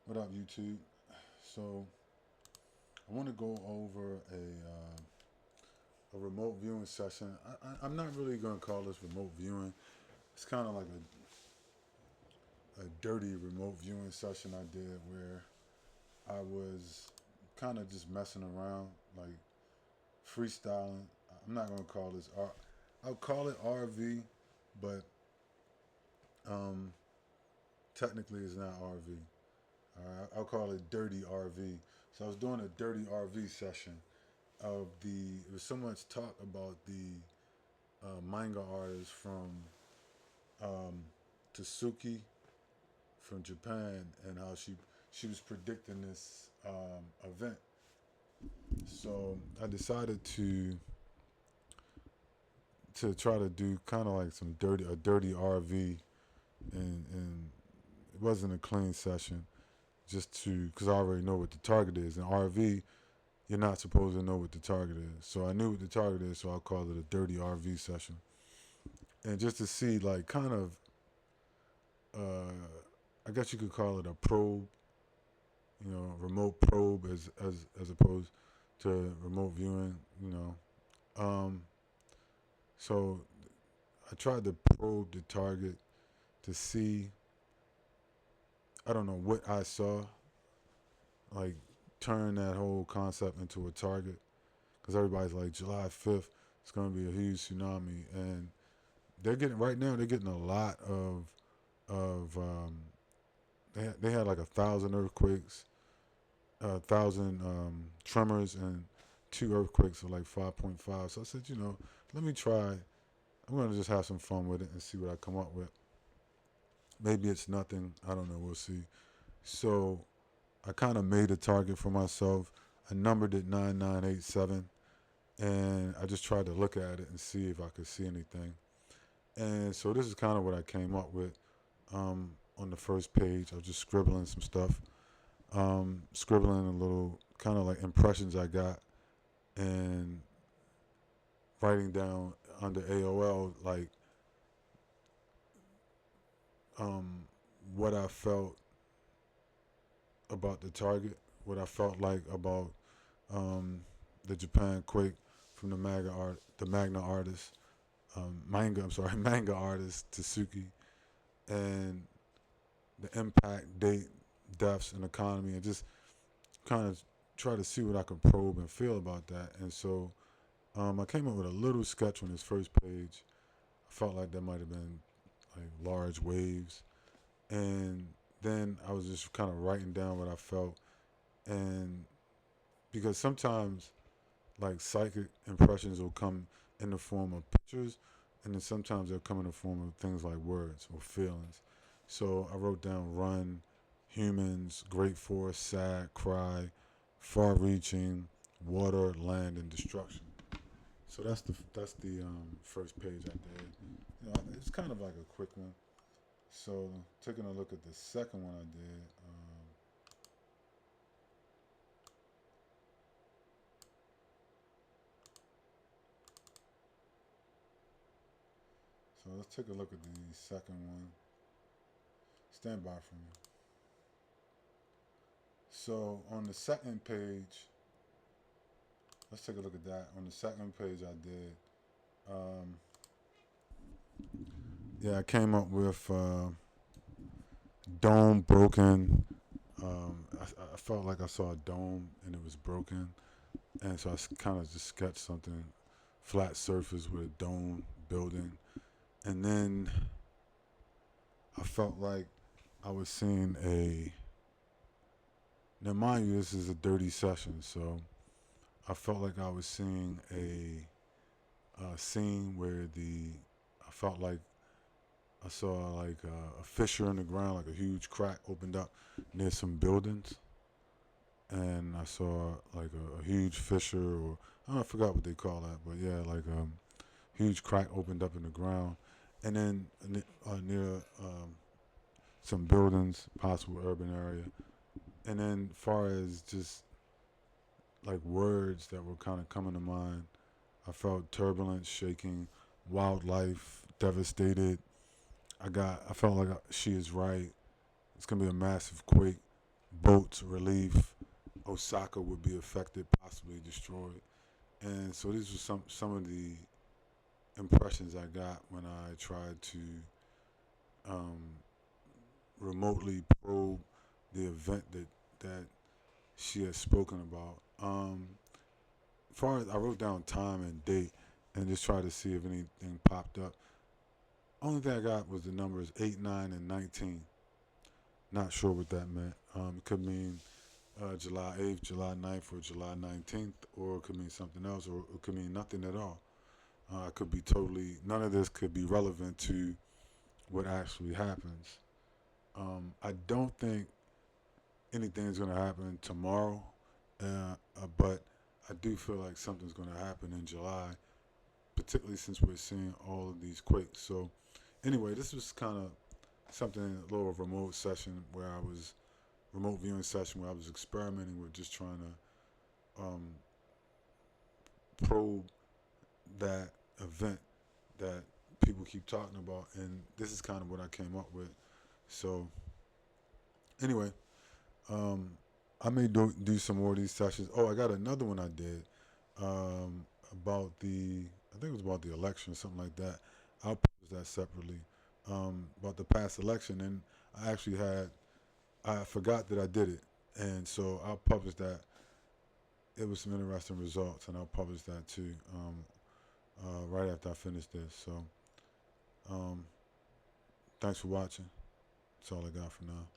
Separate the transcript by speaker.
Speaker 1: What up, YouTube? So I want to go over a remote viewing session. I'm not really going to call this remote viewing. It's kind of like a dirty remote viewing session I did where I was kind of just messing around, like freestyling. I'm not going to call this I'll call it RV, but um, technically it's not RV. I'll call it dirty RV. So I was doing a dirty RV session of there was so much talk about the manga artist from um, Tsuki from Japan and how she was predicting this event. So I decided to try to do kind of like a dirty RV, and it wasn't a clean session just to because I already know what the target is. In RV, you're not supposed to know what the target is. So I knew what the target is, so I'll call it a dirty RV session. And just to see, like, kind of, uh, I guess you could call it a probe, remote probe as opposed to remote viewing, Um, so I tried to probe the target to see, I don't know what I saw, like, turn that whole concept into a target. Because everybody's like, July 5th, it's going to be a huge tsunami. And right now, they're getting a lot of they had like 1,000 earthquakes, 1,000 tremors, and two earthquakes of like 5.5. So I said, let me try. I'm gonna just have some fun with it and see what I come up with. Maybe it's nothing. I don't know. We'll see. So I kind of made a target for myself. I numbered it 9987, and I just tried to look at it and see if I could see anything. And so this is kind of what I came up with on the first page. I was just scribbling some stuff, scribbling a little kind of like impressions I got, and writing down under AOL like um, what I felt about the target, what I felt like about um, the Japan Quake from the Magna artist, manga. I'm sorry, manga artist Tsuki, and the impact, date, deaths, and economy, and just kind of try to see what I could probe and feel about that. And so I came up with a little sketch on this first page. I felt like there might have been like large waves, and then I was just kind of writing down what I felt, and because sometimes like psychic impressions will come in the form of pictures, and then sometimes they'll come in the form of things like words or feelings. So I wrote down run, humans, great force, sad, cry, far-reaching, water, land, and destruction. So that's the first page I did. It's kind of like a quick one. So taking a look at the second one I did. So let's take a look at the second one. Stand by for me. So on the second page, let's take a look at that. On the second page, I did. Um, yeah, I came up with dome broken. I felt like I saw a dome and it was broken, and so I kind of just sketched something flat surface with a dome building, and then I felt like I was seeing a. Now, mind you, this is a dirty session, so I felt like I was seeing a scene where I felt like I saw like a fissure in the ground, like a huge crack opened up near some buildings, and I saw like a huge fissure, or I forgot what they call that, but yeah, like huge crack opened up in the ground, and then near some buildings, possible urban area, and then far as just like words that were kind of coming to mind, I felt turbulence, shaking, wildlife, devastated. I felt like she is right. It's gonna be a massive quake, boats, relief. Osaka would be affected, possibly destroyed. And so these were some of the impressions I got when I tried to um, remotely probe the event that she had spoken about. As far as I wrote down time and date and just tried to see if anything popped up. Only thing I got was the numbers 8, 9, and 19. Not sure what that meant. It could mean July 8th, July 9th, or July 19th, or it could mean something else, or it could mean nothing at all. It could be totally, none of this could be relevant to what actually happens. I don't think anything's going to happen tomorrow, but I do feel like something's going to happen in July, particularly since we're seeing all of these quakes. So, anyway, this was kind of something, a little remote session where I was, remote viewing session where I was experimenting with just trying to probe that event that people keep talking about, and this is kind of what I came up with. So, anyway, um, I may do some more of these sessions. Oh, I got another one I did about I think it was about the election or something like that. I'll post that separately about the past election, and I forgot that I did it, and so I'll publish that. It was some interesting results, and I'll publish that too right after I finish this. So, um, thanks for watching. That's all I got for now.